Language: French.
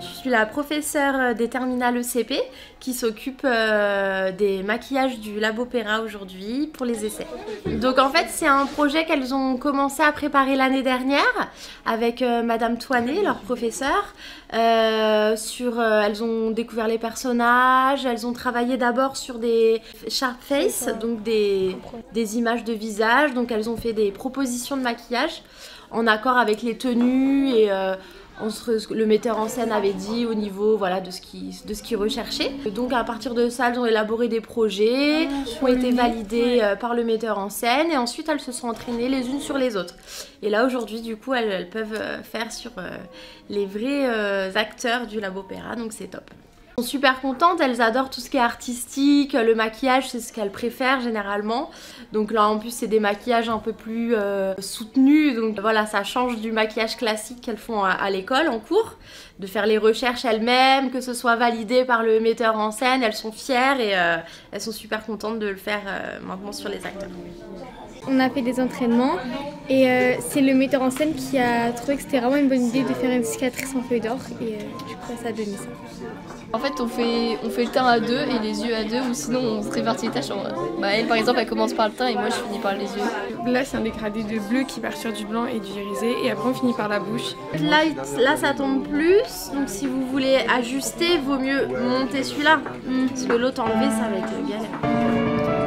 Je suis la professeure des terminales ECP qui s'occupe des maquillages du Lab Opéra aujourd'hui pour les essais. Donc en fait c'est un projet qu'elles ont commencé à préparer l'année dernière avec Madame Toinet, leur professeure. Elles ont découvert les personnages, elles ont travaillé d'abord sur des sharp face, donc des images de visage. Donc elles ont fait des propositions de maquillage en accord avec les tenues et le metteur en scène avait dit au niveau voilà, de ce qu'il recherchait. Donc à partir de ça, elles ont élaboré des projets qui ont été validés par le metteur en scène et ensuite elles se sont entraînées les unes sur les autres. Et là aujourd'hui du coup elles peuvent faire sur les vrais acteurs du Lab Opéra, donc c'est top. Elles sont super contentes, elles adorent tout ce qui est artistique, le maquillage c'est ce qu'elles préfèrent généralement. Donc là en plus c'est des maquillages un peu plus soutenus, donc voilà ça change du maquillage classique qu'elles font à l'école en cours. De faire les recherches elles-mêmes, que ce soit validé par le metteur en scène, elles sont fières et elles sont super contentes de le faire maintenant sur les acteurs. On a fait des entraînements et c'est le metteur en scène qui a trouvé que c'était vraiment une bonne idée de faire une cicatrice en feuille d'or et du coup ça a donné ça. En fait on fait le teint à deux et les yeux à deux ou sinon on se répartit les tâches. Elle par exemple elle commence par le teint et moi je finis par les yeux. Là c'est un dégradé de bleu qui part sur du blanc et du irisé et après on finit par la bouche. Là ça tombe plus, donc si vous voulez ajuster, vaut mieux monter celui-là parce que l'autre enlever ça va être galère.